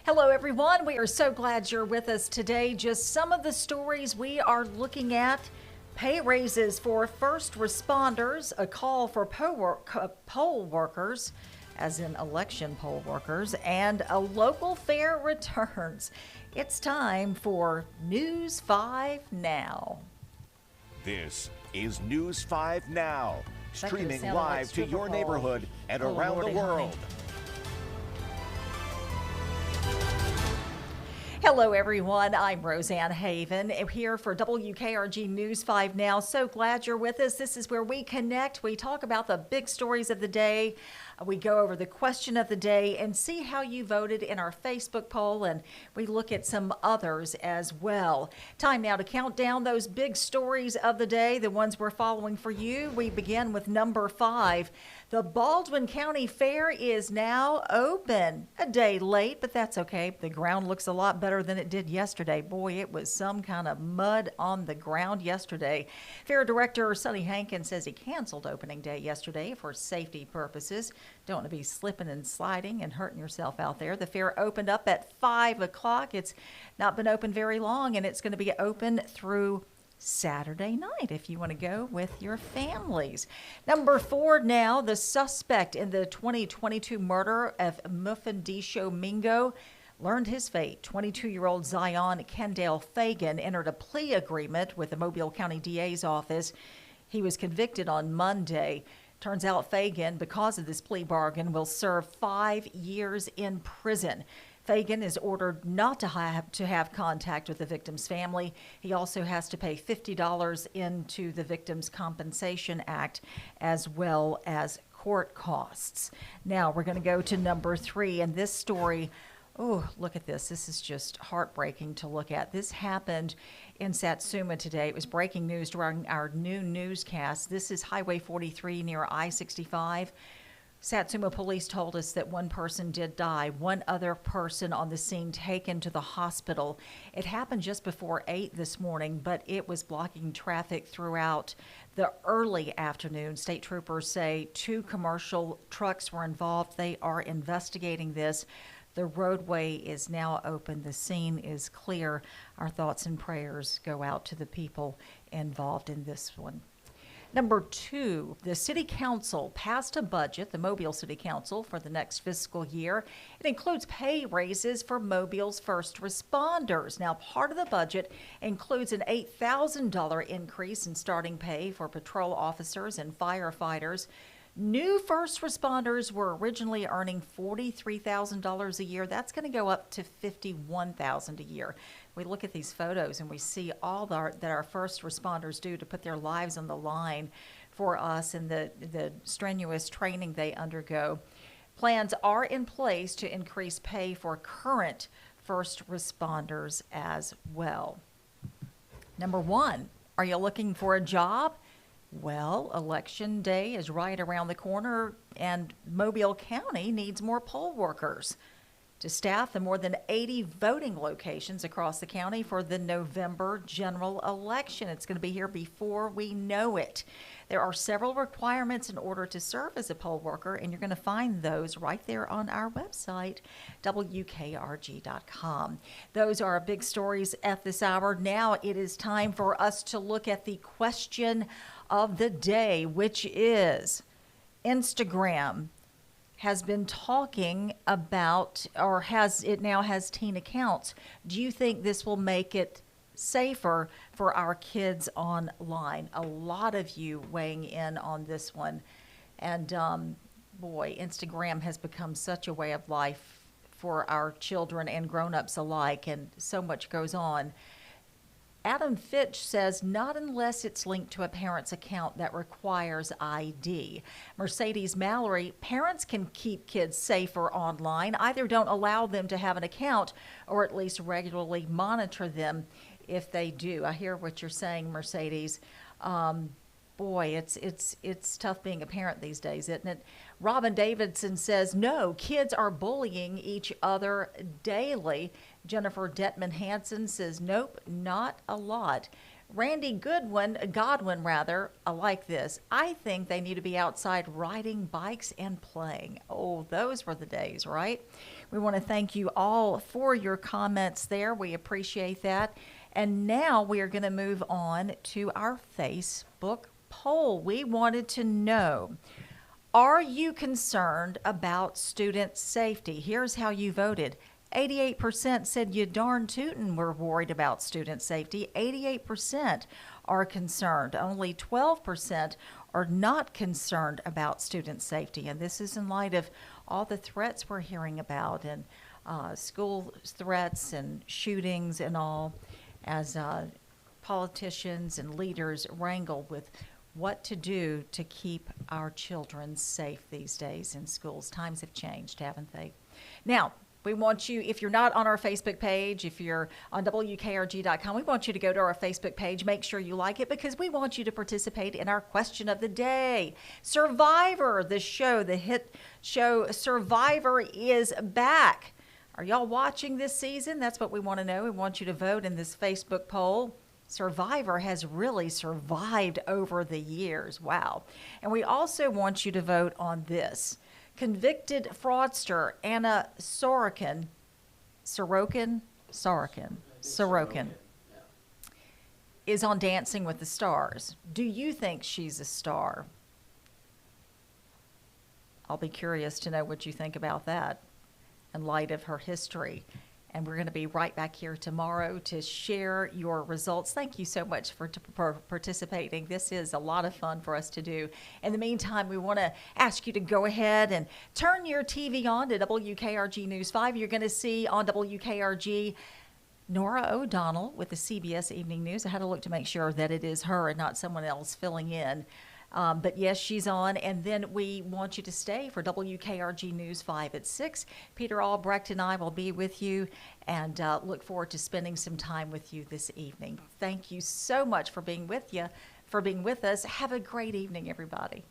Hello, everyone. We are so glad you're with us today. Just some of the stories we are looking at: pay raises for first responders, a call for poll workers, as in election poll workers, and a local fair returns. It's time for News 5 Now. This is News 5 Now, streaming sounded live like to your stripper neighborhood and Oh, around Lordy, the honey. world. Hello, everyone. I'm Roseanne Haven here for WKRG News 5 Now. So glad you're with us. This is where we connect. We talk about the big stories of the day. We go over the question of the day and see how you voted in our Facebook poll, and we look at some others as well. Time now to count down those big stories of the day, the ones we're following for you. We begin with number 5. The Baldwin County Fair is now open. A day late, but that's okay. The ground looks a lot better than it did yesterday. Boy, it was some kind of mud on the ground yesterday. Fair Director Sonny Hankins says he canceled opening day yesterday for safety purposes. Don't want to be slipping and sliding and hurting yourself out there. The fair opened up at 5 o'clock. It's not been open very long, and it's going to be open through Saturday night if you want to go with your families. Number 4 now, the suspect in the 2022 murder of Mufendisho Mingo learned his fate. 22-year-old Zion Kendall Fagan entered a plea agreement with the Mobile County DA's office. He was convicted on Monday. Turns out Fagan, because of this plea bargain, will serve 5 years in prison. Fagan is ordered not to have contact with the victim's family. He also has to pay $50 into the Victims Compensation Act, as well as court costs. Now we're going to go to number 3, and this story, oh, look at this. This is just heartbreaking to look at. This happened in Satsuma today. It was breaking news during our noon newscast. This is Highway 43 near I-65. Satsuma police told us that one person did die, one other person on the scene taken to the hospital. It happened just before 8 this morning, but it was blocking traffic throughout the early afternoon. State troopers say 2 commercial trucks were involved. They are investigating this. The roadway is now open. The scene is clear. Our thoughts and prayers go out to the people involved in this one. Number 2, the City Council passed a budget, the Mobile City Council, for the next fiscal year. It includes pay raises for Mobile's first responders. Now, part of the budget includes an $8,000 increase in starting pay for patrol officers and firefighters. New first responders were originally earning $43,000 a year. That's going to go up to $51,000 a year. We look at these photos and we see all that our first responders do to put their lives on the line for us and the strenuous training they undergo. Plans are in place to increase pay for current first responders as well. Number 1, are you looking for a job? Well, Election Day is right around the corner, and Mobile County needs more poll workers to staff the more than 80 voting locations across the county for the November general election. It's going to be here before we know it. There are several requirements in order to serve as a poll worker, and you're going to find those right there on our website, WKRG.com. Those are our big stories at this hour. Now it is time for us to look at the question of the day, which is Instagram has been talking about, or has teen accounts. Do you think this will make it safer for our kids online? A lot of you weighing in on this one. And boy, Instagram has become such a way of life for our children and grown-ups alike, and so much goes on. Adam Fitch says not unless it's linked to a parent's account that requires ID. Mercedes Mallory, parents can keep kids safer online. Either don't allow them to have an account or at least regularly monitor them if they do. I hear what you're saying, Mercedes. Boy, it's tough being a parent these days, isn't it? Robin Davidson says, no, kids are bullying each other daily. Jennifer Detman Hansen says, nope, not a lot. Randy Godwin, I like this. I think they need to be outside riding bikes and playing. Oh, those were the days, right? We want to thank you all for your comments there. We appreciate that. And now we are going to move on to our Facebook poll. We wanted to know, are you concerned about student safety? Here's how you voted. 88% said you darn tootin' were worried about student safety. 88% are concerned. Only 12% are not concerned about student safety. And this is in light of all the threats we're hearing about, and school threats and shootings and all, as politicians and leaders wrangle with what to do to keep our children safe these days in schools. Times have changed, haven't they? Now, we want you, if you're not on our Facebook page, if you're on WKRG.com, we want you to go to our Facebook page. Make sure you like it, because we want you to participate in our question of the day. Survivor, the show, the hit show Survivor, is back. Are y'all watching this season? That's what we want to know. We want you to vote in this Facebook poll. Survivor has really survived over the years. Wow. And we also want you to vote on this. Convicted fraudster Anna Sorokin is on Dancing with the Stars. Do you think she's a star? I'll be curious to know what you think about that in light of her history. And we're going to be right back here tomorrow to share your results. Thank you so much for participating. This is a lot of fun for us to do. In the meantime, we want to ask you to go ahead and turn your TV on to WKRG News 5. You're going to see on WKRG Nora O'Donnell with the CBS Evening News. I had to look to make sure that it is her and not someone else filling in. But yes, she's on. And then we want you to stay for WKRG News 5 at 6. Peter Albrecht and I will be with you, and look forward to spending some time with you this evening. Thank you so much for being with us. Have a great evening, everybody.